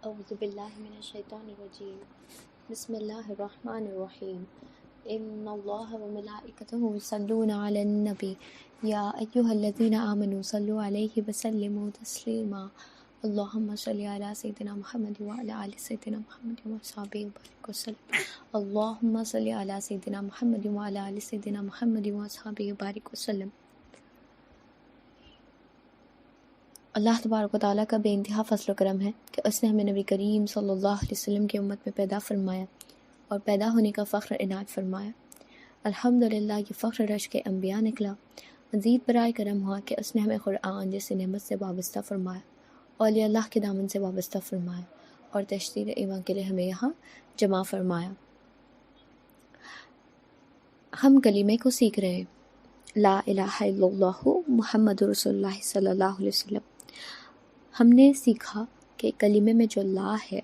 اعوذ باللہ من الشیطان الرجیم بسم اللہ الرحمن الرحیم ان اللہ وملائکتہ یصلون علی النبی یا ایہا الذین آمنوا صلوا علیہ وسلموا تسلیما اللہم صلی علی سیدنا محمد وعلی آل سیدنا محمد وصحبہ وبارک وسلم اللہم صلی علی سیدنا محمد وعلی آل سیدنا محمد وصحبہ وبارک وسلم۔ اللہ تبارک و تعالیٰ کا بے انتہا فضل و کرم ہے کہ اس نے ہمیں نبی کریم صلی اللہ علیہ وسلم کی امت میں پیدا فرمایا اور پیدا ہونے کا فخر عنایت فرمایا۔ الحمدللہ یہ فخر رش کے انبیاء نکلا۔ مزید برائے کرم ہوا کہ اس نے ہمیں قرآن جیسے نعمت سے وابستہ فرمایا، اولیاء اللہ کے دامن سے وابستہ فرمایا اور تشریح ایمان کے لیے ہمیں یہاں جمع فرمایا۔ ہم کلمے کو سیکھ رہے ہیں، لا الہ الا اللہ محمد رسول اللہ صلی اللہ علیہ وسلم۔ ہم نے سیکھا کہ کلمے میں جو لا ہے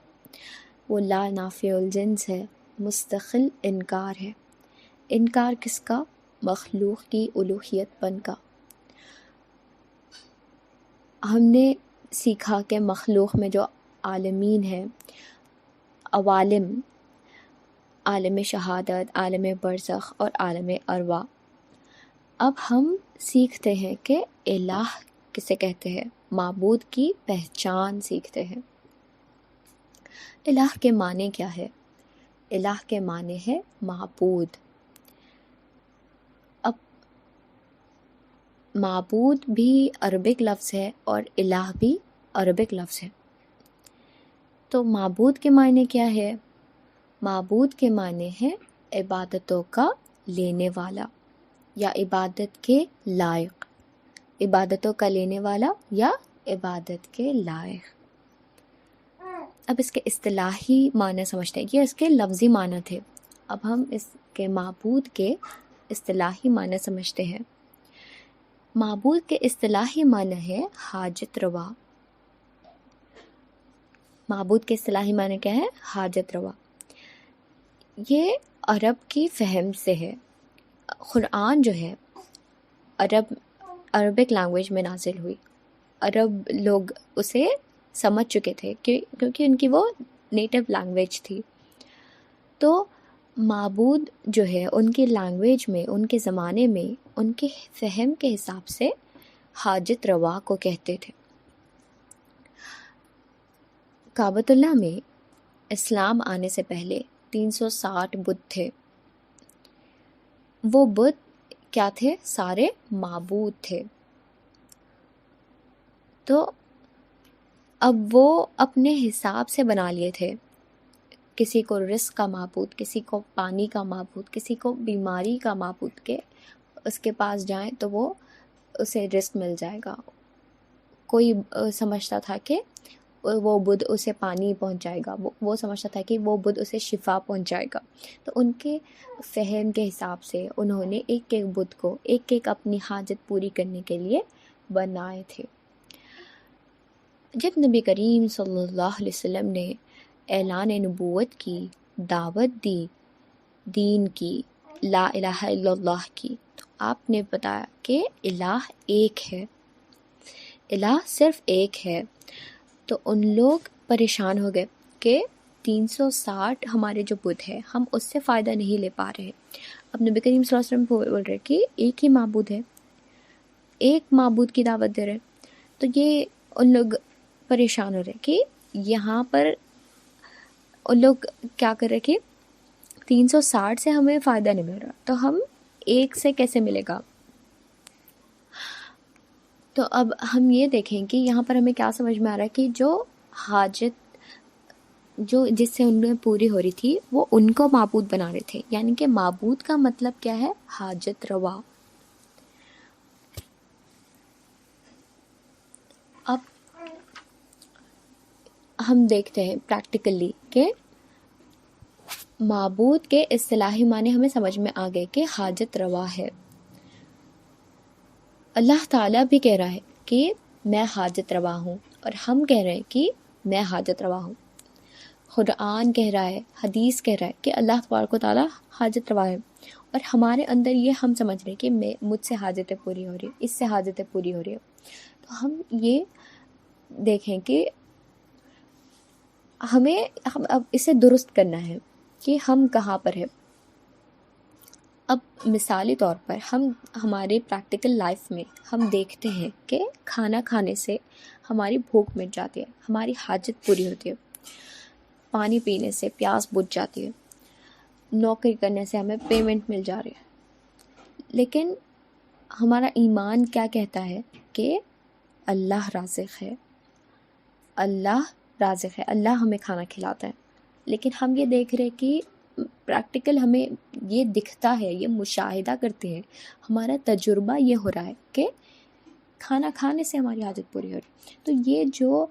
وہ لا نافع الجنس ہے، مستقل انکار ہے۔ انکار کس کا؟ مخلوق کی الوہیت پن کا۔ ہم نے سیکھا کہ مخلوق میں جو عالمین ہیں، عوالم، عالم شہادت، عالم برزخ اور عالم ارواح۔ اب ہم سیکھتے ہیں کہ الہ کسے کہتے ہیں، معبود کی پہچان سیکھتے ہیں۔ الہ کے معنی کیا ہے؟ الہ کے معنی ہے معبود۔ اب معبود بھی عربک لفظ ہے اور الہ بھی عربک لفظ ہے، تو معبود کے معنی کیا ہے؟ معبود کے معنی ہے عبادتوں کا لینے والا یا عبادت کے لائق، عبادتوں کا لینے والا یا عبادت کے لائق۔ اب اس کے اصطلاحی معنی سمجھتے ہیں، یہ اس کے لفظی معنی تھے، اب ہم اس کے معبود کے اصطلاحی معنی سمجھتے ہیں۔ معبود کے اصطلاحی معنی ہے حاجت روا۔ معبود کے اصطلاحی معنی کیا ہے؟ حاجت روا۔ یہ عرب کی فہم سے ہے۔ قرآن جو ہے عربک لینگویج میں نازل ہوئی، عرب لوگ اسے سمجھ چکے تھے کیونکہ ان کی وہ نیٹو لینگویج تھی۔ تو معبود جو ہے ان کی لینگویج میں، ان کے زمانے میں، ان کے فہم کے حساب سے حاجت روا کو کہتے تھے۔ کعبۃ اللہ میں اسلام آنے سے پہلے 360 بت تھے۔ وہ بت کیا تھے؟ سارے معبود تھے۔ تو اب وہ اپنے حساب سے بنا لیے تھے، کسی کو رزق کا معبود، کسی کو پانی کا معبود، کسی کو بیماری کا معبود، کے اس کے پاس جائیں تو وہ اسے رزق مل جائے گا۔ کوئی سمجھتا تھا کہ وہ بدھ اسے پانی پہنچائے گا، وہ سمجھتا تھا کہ وہ بدھ اسے شفا پہنچائے گا۔ تو ان کے فہم کے حساب سے انہوں نے ایک ایک بدھ کو ایک ایک اپنی حاجت پوری کرنے کے لیے بنائے تھے۔ جب نبی کریم صلی اللہ علیہ وسلم نے اعلان نبوت کی، دعوت دی دین کی، لا الہ الا اللہ کی، تو آپ نے بتایا کہ الہ ایک ہے، الہ صرف ایک ہے۔ تو ان لوگ پریشان ہو گئے کہ 360 ہمارے جو بت ہے ہم اس سے فائدہ نہیں لے پا رہے۔ اب نبی کریم صلی اللہ علیہ وسلم بول رہے کہ ایک ہی معبود ہے، ایک معبود کی دعوت دے رہے، تو یہ ان لوگ پریشان ہو رہے کہ یہاں پر ان لوگ کیا کر رہے کہ 360 سے ہمیں فائدہ نہیں مل رہا، تو ہم ایک سے کیسے ملے گا؟ تو اب ہم یہ دیکھیں کہ یہاں پر ہمیں کیا سمجھ میں آ رہا ہے کہ جو حاجت جو جس سے ان میں پوری ہو رہی تھی وہ ان کو معبود بنا رہے تھے، یعنی کہ معبود کا مطلب کیا ہے؟ حاجت روا۔ اب ہم دیکھتے ہیں پریکٹیکلی کہ معبود کے اصطلاحی معنی ہمیں سمجھ میں آ گئے کہ حاجت روا ہے۔ اللہ تعالیٰ بھی کہہ رہا ہے کہ میں حاجت روا ہوں، اور ہم کہہ رہے ہیں کہ میں حاجت روا ہوں۔ قرآن کہہ رہا ہے، حدیث کہہ رہا ہے کہ اللہ تبارک و تعالیٰ حاجت روا ہے، اور ہمارے اندر یہ ہم سمجھ رہے ہیں کہ مجھ سے حاجتیں پوری ہو رہی ہیں، اس سے حاجتیں پوری ہو رہی ہیں۔ تو ہم یہ دیکھیں کہ ہمیں اب اسے درست کرنا ہے کہ ہم کہاں پر ہے. اب مثالی طور پر ہمارے پریکٹیکل لائف میں ہم دیکھتے ہیں کہ کھانا کھانے سے ہماری بھوک مٹ جاتی ہے، ہماری حاجت پوری ہوتی ہے، پانی پینے سے پیاس بجھ جاتی ہے، نوکری کرنے سے ہمیں پیمنٹ مل جا رہی ہے. لیکن ہمارا ایمان کیا کہتا ہے کہ اللہ رازق ہے، اللہ رازق ہے، اللہ ہمیں کھانا کھلاتا ہے. لیکن ہم یہ دیکھ رہے کہ پریکٹیکل ہمیں یہ دکھتا ہے، یہ مشاہدہ کرتے ہیں، ہمارا تجربہ یہ ہو رہا ہے کہ کھانا کھانے سے ہماری حاجت پوری ہو رہی ہے. تو یہ جو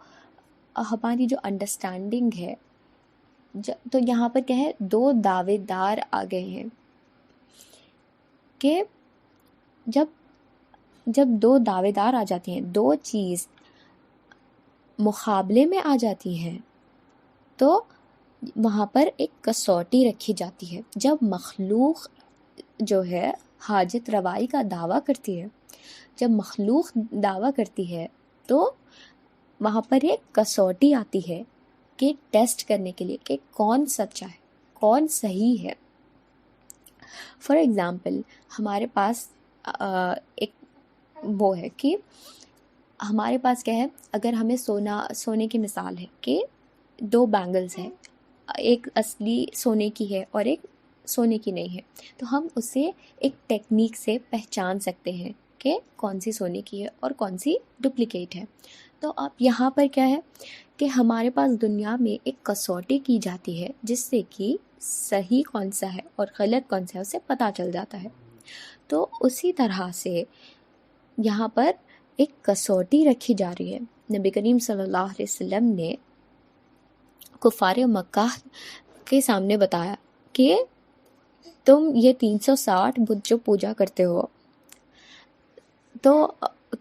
ہماری جو انڈرسٹینڈنگ ہے، تو یہاں پر کیا ہے، دو دعوے دار آ گئے ہیں کہ جب دو دعوے دار آ جاتے ہیں، دو چیز مقابلے میں آ جاتی ہیں، تو وہاں پر ایک کسوٹی رکھی جاتی ہے. جب مخلوق جو ہے حاجت روائی کا دعویٰ کرتی ہے، جب مخلوق دعویٰ کرتی ہے، تو وہاں پر ایک کسوٹی آتی ہے کہ ٹیسٹ کرنے کے لیے کہ کون سچا ہے، کون صحیح ہے. فار ایگزامپل ہمارے پاس ایک وہ ہے کہ ہمارے پاس کیا ہے، اگر ہمیں سونے کی مثال ہے کہ دو بینگلز ہیں، ایک اصلی سونے کی ہے اور ایک سونے کی نہیں ہے، تو ہم اسے ایک ٹیکنیک سے پہچان سکتے ہیں کہ کون سی سونے کی ہے اور کون سی ڈپلیکیٹ ہے. تو اب یہاں پر کیا ہے کہ ہمارے پاس دنیا میں ایک کسوٹی کی جاتی ہے جس سے کہ صحیح کون سا ہے اور غلط کون سا ہے اسے پتہ چل جاتا ہے. تو اسی طرح سے یہاں پر ایک کسوٹی رکھی جا رہی ہے. نبی کریم صلی اللہ علیہ وسلم نے کفار مکہ کے سامنے بتایا کہ تم یہ 360 بت جو پوجا کرتے ہو تو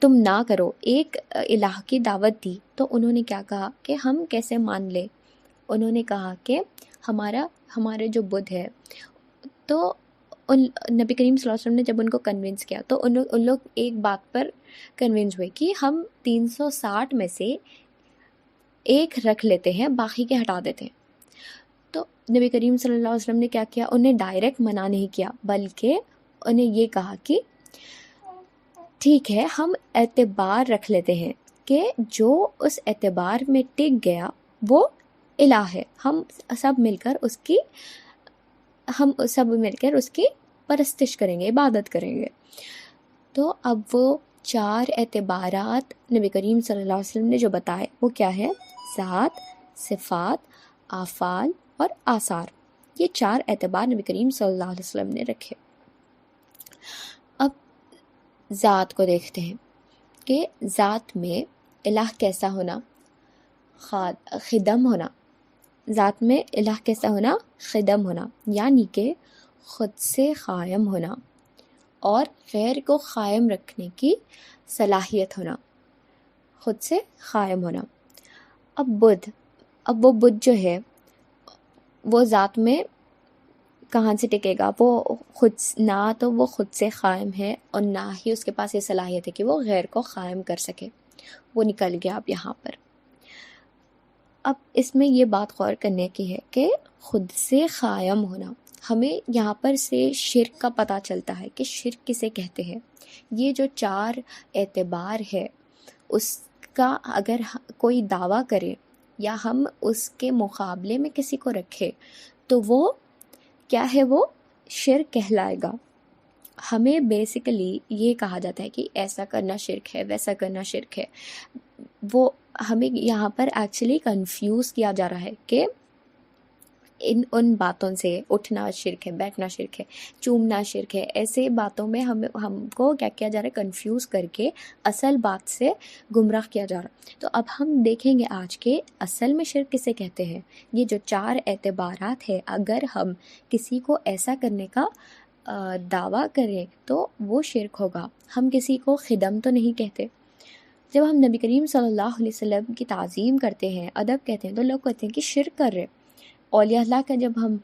تم نہ کرو، ایک الہ کی دعوت دی. تو انہوں نے کیا کہا کہ ہم کیسے مان لیں؟ انہوں نے کہا کہ ہمارے جو بدھ ہے، تو نبی کریم صلی اللہ علیہ وسلم نے جب ان کو کنونس کیا تو ان لوگ ایک بات پر کنونس ہوئے کہ ہم 360 میں سے ایک رکھ لیتے ہیں، باقی کے ہٹا دیتے ہیں. تو نبی کریم صلی اللہ علیہ وسلم نے کیا کیا، انہیں ڈائریکٹ منع نہیں کیا، بلکہ انہیں یہ کہا کہ ٹھیک ہے، ہم اعتبار رکھ لیتے ہیں کہ جو اس اعتبار میں ٹک گیا وہ الہ ہے، ہم سب مل کر اس کی پرستش کریں گے، عبادت کریں گے. تو اب وہ 4 اعتبارات نبی کریم صلی اللہ علیہ وسلم نے جو بتائے وہ کیا ہے؟ ذات، صفات، افعال اور آثار. یہ 4 اعتبار نبی کریم صلی اللہ علیہ وسلم نے رکھے. اب ذات کو دیکھتے ہیں کہ ذات میں الہ کیسا ہونا؟ خدم ہونا. ذات میں الہ کیسا ہونا؟ خدم ہونا، یعنی کہ خود سے قائم ہونا اور غیر کو قائم رکھنے کی صلاحیت ہونا، خود سے قائم ہونا. اب وہ بدھ جو ہے وہ ذات میں کہاں سے ٹکے گا؟ وہ خود نہ تو وہ خود سے قائم ہے اور نہ ہی اس کے پاس یہ صلاحیت ہے کہ وہ غیر کو قائم کر سکے. وہ نکل گیا. اب یہاں پر اب اس میں یہ بات غور کرنے کی ہے کہ خود سے قائم ہونا، ہمیں یہاں پر سے شرک کا پتہ چلتا ہے کہ شرک کسے کہتے ہیں. یہ جو 4 اعتبار ہے اس کا اگر کوئی دعویٰ کرے یا ہم اس کے مقابلے میں کسی کو رکھے تو وہ کیا ہے؟ وہ شرک کہلائے گا. ہمیں بیسیکلی یہ کہا جاتا ہے کہ ایسا کرنا شرک ہے، ویسا کرنا شرک ہے. وہ ہمیں یہاں پر ایکچولی کنفیوز کیا جا رہا ہے کہ ان باتوں سے اٹھنا شرک ہے، بیٹھنا شرک ہے، چومنا شرک ہے. ایسے باتوں میں ہم کو کیا جا رہا ہے؟ کنفیوز کر کے اصل بات سے گمراہ کیا جا رہا. تو اب ہم دیکھیں گے آج کے اصل میں شرک کسے کہتے ہیں. یہ جو 4 اعتبارات ہے، اگر ہم کسی کو ایسا کرنے کا دعویٰ کریں تو وہ شرک ہوگا. ہم کسی کو خدم تو نہیں کہتے. جب ہم نبی کریم صلی اللہ علیہ وسلم کی تعظیم کرتے ہیں، ادب کہتے ہیں، تو لوگ کہتے ہیں کہ شرک کر رہے. اولیاء اللہ کا جب ہم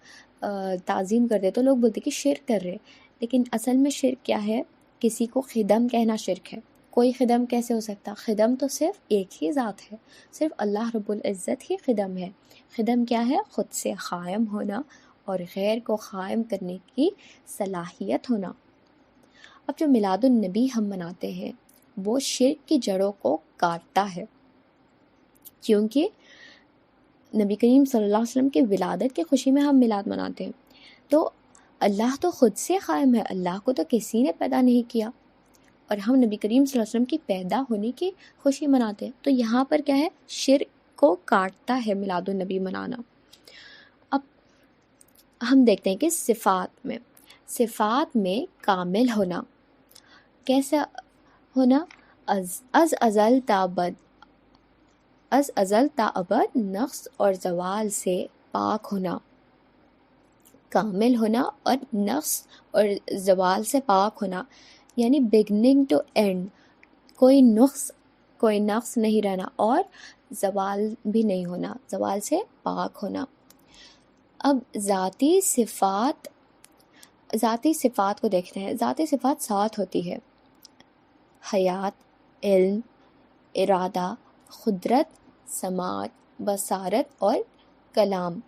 تعظیم کرتے ہیں تو لوگ بولتے ہیں کہ شرک کر رہے. لیکن اصل میں شرک کیا ہے؟ کسی کو خدم کہنا شرک ہے. کوئی خدم کیسے ہو سکتا؟ خدم تو صرف ایک ہی ذات ہے، صرف اللہ رب العزت ہی خدم ہے۔ خدم کیا ہے؟ خود سے قائم ہونا اور غیر کو قائم کرنے کی صلاحیت ہونا۔ اب جو میلاد النبی ہم مناتے ہیں وہ شرک کی جڑوں کو کاٹتا ہے، کیونکہ نبی کریم صلی اللہ علیہ وسلم کی ولادت کی خوشی میں ہم میلاد مناتے ہیں۔ تو اللہ تو خود سے قائم ہے، اللہ کو تو کسی نے پیدا نہیں کیا، اور ہم نبی کریم صلی اللہ علیہ وسلم کی پیدا ہونے کی خوشی مناتے ہیں۔ تو یہاں پر کیا ہے؟ شرک کو کاٹتا ہے میلاد النبی منانا۔ اب ہم دیکھتے ہیں کہ صفات میں کامل ہونا کیسا ہونا؟ از ازل تا ابد نقص اور زوال سے پاک ہونا، کامل ہونا اور نقص اور زوال سے پاک ہونا، یعنی بگننگ ٹو اینڈ، کوئی نقص نہیں رہنا اور زوال بھی نہیں ہونا، زوال سے پاک ہونا۔ اب ذاتی صفات کو دیکھتے ہیں۔ ذاتی صفات 7 ہوتی ہے: حیات، علم، ارادہ، قدرت، سماعت، بصارت اور کلام۔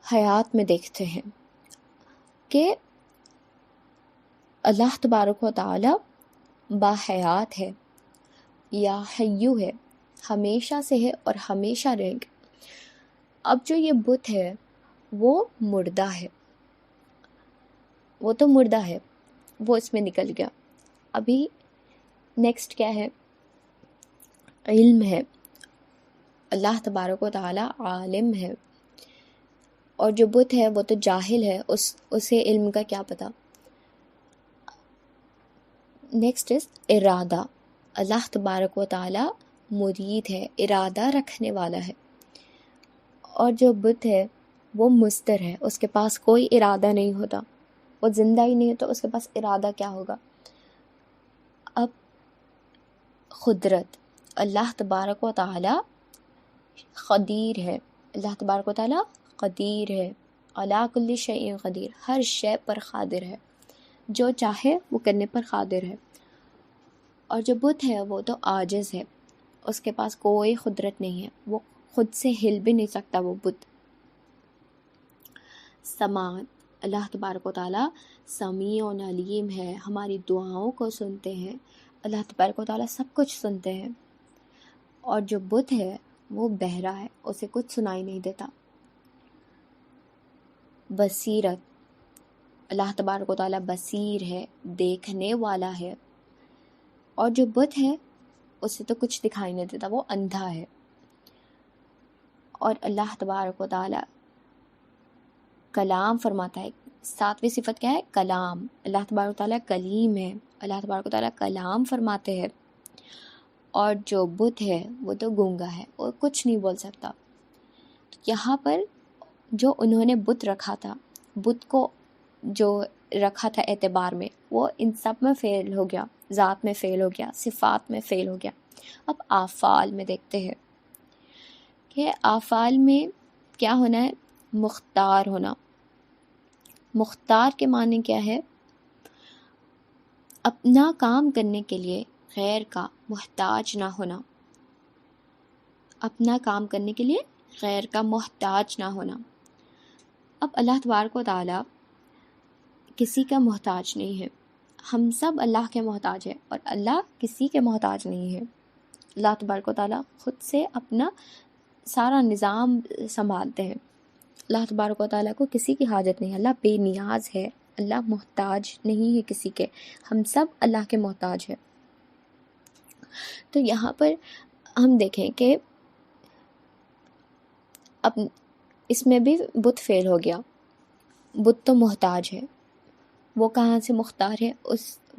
حیات میں دیکھتے ہیں کہ اللہ تبارک و تعالی باحیات ہے، یا حیو ہے، ہمیشہ سے ہے اور ہمیشہ رہے گا۔ اب جو یہ بت ہے وہ مردہ ہے، وہ تو مردہ ہے، وہ اس میں نکل گیا۔ ابھی نیکسٹ کیا ہے؟ علم ہے، اللہ تبارک و تعالی عالم ہے، اور جو بت ہے وہ تو جاہل ہے، اسے علم کا کیا پتہ۔ نیکسٹ از ارادہ، اللہ تبارک و تعالی مرید ہے، ارادہ رکھنے والا ہے، اور جو بت ہے وہ مستر ہے، اس کے پاس کوئی ارادہ نہیں ہوتا، وہ زندہ ہی نہیں ہے تو اس کے پاس ارادہ کیا ہوگا۔ اب قدرت، اللہ تبارک و تعالی قدیر ہے، اللہ تبارک و تعالی قدیر ہے، علی کل شیء قدیر، ہر شے پر قادر ہے، جو چاہے وہ کرنے پر قادر ہے۔ اور جو بت ہے وہ تو عاجز ہے، اس کے پاس کوئی قدرت نہیں ہے، وہ خود سے ہل بھی نہیں سکتا وہ بت۔ سماعت، اللہ تبارک و تعالی سمیع و علیم ہے، ہماری دعاؤں کو سنتے ہیں، اللہ تبارک و تعالی سب کچھ سنتے ہیں۔ اور جو بت ہے وہ بہرا ہے، اسے کچھ سنائی نہیں دیتا۔ بصیرت، اللہ تبارک و تعالی بصیر ہے، دیکھنے والا ہے، اور جو بت ہے اسے تو کچھ دکھائی نہیں دیتا، وہ اندھا ہے۔ اور اللہ تبارک و تعالی کلام فرماتا ہے، 7ویں صفت کیا ہے؟ کلام، اللہ تبارک و تعالی کلیم ہے، اللہ تبارک و تعالی کلام فرماتے ہیں۔ اور جو بت ہے وہ تو گونگا ہے، وہ کچھ نہیں بول سکتا۔ یہاں پر جو انہوں نے بت رکھا تھا، بت کو جو رکھا تھا اعتبار میں، وہ ان سب میں فیل ہو گیا، ذات میں فیل ہو گیا، صفات میں فیل ہو گیا۔ اب آفعال میں دیکھتے ہیں کہ آفعال میں کیا ہونا ہے؟ مختار ہونا۔ مختار کے معنی کیا ہے؟ اپنا کام کرنے کے لیے غیر کا محتاج نہ ہونا، اپنا کام کرنے کے لیے غیر کا محتاج نہ ہونا۔ اب اللہ تبارک و تعالی کسی کا محتاج نہیں ہے، ہم سب اللہ کے محتاج ہیں، اور اللہ کسی کے محتاج نہیں ہے۔ اللہ تبارک و تعالی خود سے اپنا سارا نظام سنبھالتے ہیں، اللہ تبارک و تعالیٰ کو کسی کی حاجت نہیں ہے، اللہ بے نیاز ہے، اللہ محتاج نہیں ہے کسی کے، ہم سب اللہ کے محتاج ہیں۔ تو یہاں پر ہم دیکھیں کہ اب اس میں بھی بت فیل ہو گیا، بت تو محتاج ہے، وہ کہاں سے مختار ہے؟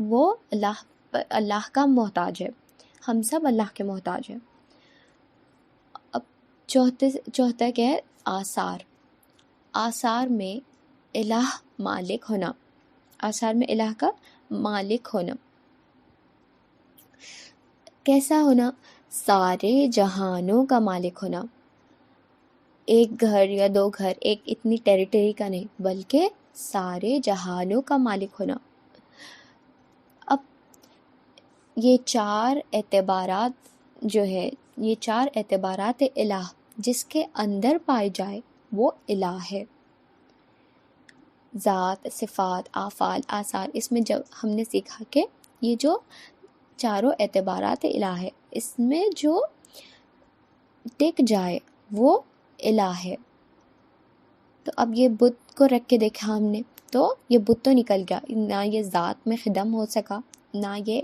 وہ اللہ کا محتاج ہے، ہم سب اللہ کے محتاج ہیں۔ اب چوتھا کیا ہے؟ آثار، آثار میں الہ مالک ہونا، آثار میں الہ کا مالک ہونا۔ کیسا ہونا؟ سارے جہانوں کا مالک ہونا، ایک گھر یا 2 گھر، ایک اتنی ٹیریٹری کا نہیں، بلکہ سارے جہانوں کا مالک ہونا۔ اب یہ چار اعتبارات جو ہے، یہ چار اعتبارات الہ جس کے اندر پائے جائے وہ الہ ہے۔ ذات، صفات، افعال، آثار، اس میں جب ہم نے سیکھا کہ یہ جو چاروں اعتبارات الہ ہے اس میں جو ٹک جائے وہ الہ ہے۔ تو اب یہ بت کو رکھ کے دیکھا ہم نے تو یہ بت تو نکل گیا، نہ یہ ذات میں خدم ہو سکا، نہ یہ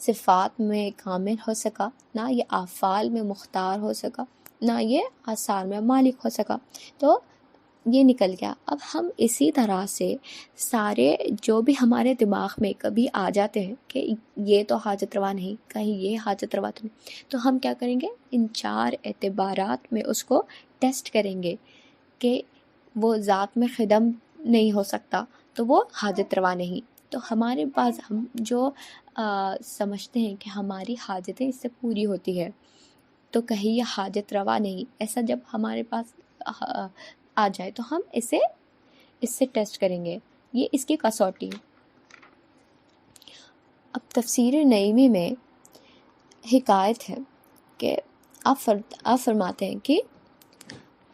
صفات میں کامل ہو سکا، نہ یہ افعال میں مختار ہو سکا، نہ یہ آثار میں مالک ہو سکا، تو یہ نکل گیا۔ اب ہم اسی طرح سے سارے جو بھی ہمارے دماغ میں کبھی آ جاتے ہیں کہ یہ تو حاجت روا نہیں، کہیں یہ حاجت روا تو نہیں، تو ہم کیا کریں گے، ان چار اعتبارات میں اس کو ٹیسٹ کریں گے کہ وہ ذات میں خدم نہیں ہو سکتا تو وہ حاجت روا نہیں۔ تو ہمارے پاس ہم جو سمجھتے ہیں کہ ہماری حاجتیں اس سے پوری ہوتی ہے تو کہیں یہ حاجت روا نہیں، ایسا جب ہمارے پاس آ جائے تو ہم اس سے ٹیسٹ کریں گے، یہ اس کی کسوٹی۔ اب تفسیر نعیمی میں حکایت ہے کہ آپ فرماتے ہیں کہ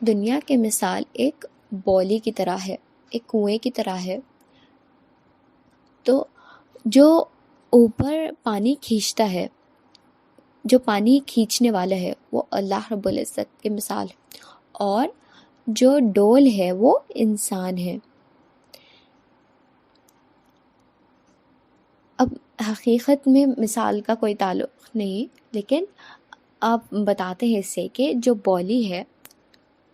دنیا کی مثال ایک بولی کی طرح ہے، ایک کنویں کی طرح ہے، تو جو اوپر پانی کھینچتا ہے، جو پانی کھینچنے والا ہے وہ اللہ رب العزت کی مثال ہے، اور جو ڈول ہے وہ انسان ہے۔ اب حقیقت میں مثال کا کوئی تعلق نہیں، لیکن آپ بتاتے ہیں اس سے کہ جو بولی ہے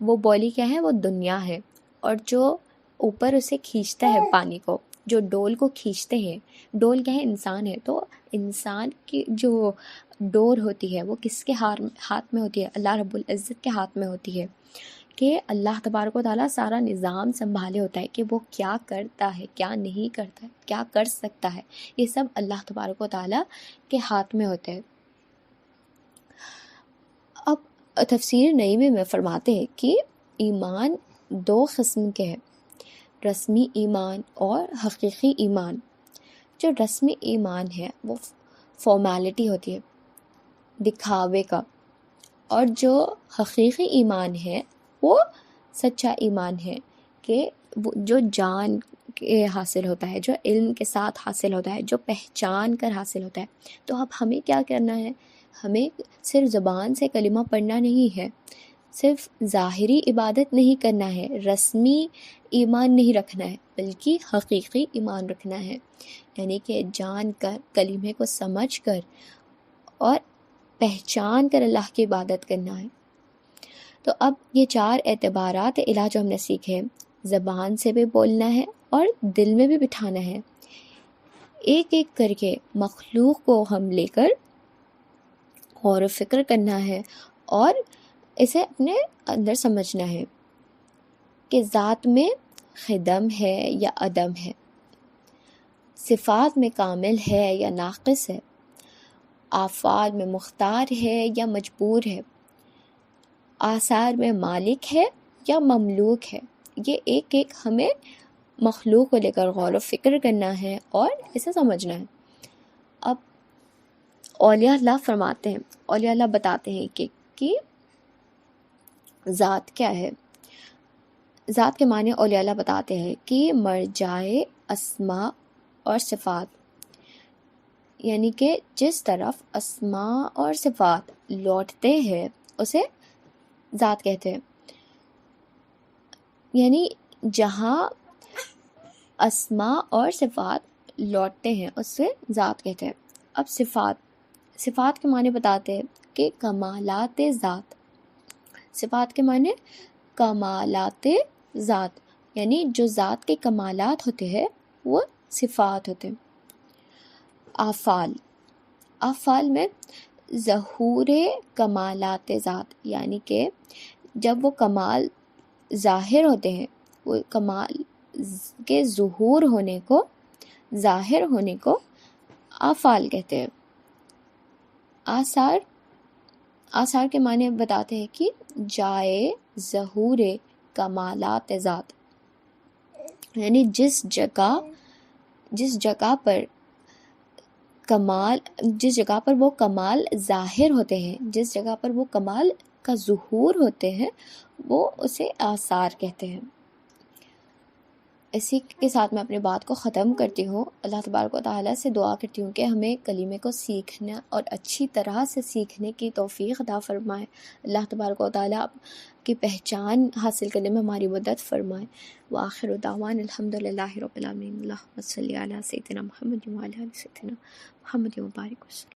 وہ بولی کیا ہے، وہ دنیا ہے، اور جو اوپر اسے کھینچتا ہے پانی کو، جو ڈول کو کھینچتے ہیں، ڈول کیا ہے، انسان ہے۔ تو انسان کی جو ڈور ہوتی ہے وہ کس کے ہاتھ میں ہوتی ہے، اللہ رب العزت کے ہاتھ میں ہوتی ہے، کہ اللہ تبارک و تعالیٰ سارا نظام سنبھالے ہوتا ہے کہ وہ کیا کرتا ہے، کیا نہیں کرتا ہے، کیا کر سکتا ہے، یہ سب اللہ تبارک و تعالیٰ کے ہاتھ میں ہوتا ہے۔ اب تفسیر نعیمی میں فرماتے ہیں کہ ایمان دو قسم کے ہیں، رسمی ایمان اور حقیقی ایمان۔ جو رسمی ایمان ہے وہ فارمیلٹی ہوتی ہے، دکھاوے کا، اور جو حقیقی ایمان ہے وہ سچا ایمان ہے، کہ جو جان کے حاصل ہوتا ہے، جو علم کے ساتھ حاصل ہوتا ہے، جو پہچان کر حاصل ہوتا ہے۔ تو اب ہمیں کیا کرنا ہے، ہمیں صرف زبان سے کلمہ پڑھنا نہیں ہے، صرف ظاہری عبادت نہیں کرنا ہے، رسمی ایمان نہیں رکھنا ہے، بلکہ حقیقی ایمان رکھنا ہے، یعنی کہ جان کر، کلمے کو سمجھ کر اور پہچان کر اللہ کی عبادت کرنا ہے۔ تو اب یہ چار اعتبارات الہ جو ہم نے سیکھے، زبان سے بھی بولنا ہے اور دل میں بھی بٹھانا ہے، ایک ایک کر کے مخلوق کو ہم لے کر غور و فکر کرنا ہے اور اسے اپنے اندر سمجھنا ہے کہ ذات میں خدم ہے یا عدم ہے، صفات میں کامل ہے یا ناقص ہے، افعال میں مختار ہے یا مجبور ہے، آثار میں مالک ہے یا مملوک ہے۔ یہ ایک ایک ہمیں مخلوق کو لے کر غور و فکر کرنا ہے اور اسے سمجھنا ہے۔ اب اولیاء اللہ فرماتے ہیں، اولیاء اللہ بتاتے ہیں کہ ذات کیا ہے۔ ذات کے معنی اولیاء اللہ بتاتے ہیں کہ مرجع اسماء اور صفات، یعنی کہ جس طرف اسماء اور صفات لوٹتے ہیں اسے ذات کہتے ہیں، یعنی جہاں اسماء اور صفات لوٹتے ہیں اسے ذات کہتے ہیں۔ اب صفات کے معنی بتاتے ہیں کہ کمالات ذات، صفات کے معنی کمالات ذات، یعنی جو ذات کے کمالات ہوتے ہیں وہ صفات ہوتے ہیں۔ افعال میں ظہور کمالات ذات، یعنی کہ جب وہ کمال ظاہر ہوتے ہیں، وہ کمال کے ظہور ہونے کو، ظاہر ہونے کو افعال کہتے ہیں۔ آثار کے معنی بتاتے ہیں کہ جائے ظہور کمالات ذات، یعنی جس جگہ پر کمال، جس جگہ پر وہ کمال ظاہر ہوتے ہیں، جس جگہ پر وہ کمال کا ظہور ہوتے ہیں، وہ اسے آثار کہتے ہیں۔ اسی کے ساتھ میں اپنی بات کو ختم کرتی ہوں۔ اللہ تبارک و تعالیٰ سے دعا کرتی ہوں کہ ہمیں کلمے کو سیکھنا اور اچھی طرح سے سیکھنے کی توفیق عطا فرمائے۔ اللہ تبارک و تعالیٰ کی پہچان حاصل کرنے میں ہماری مدد فرمائے۔ وآخر دعوان الحمد للہ رب العالمین۔ اللہم صلی علی سیدنا محمد وعلی آل سیدنا محمد وبارک وسلم۔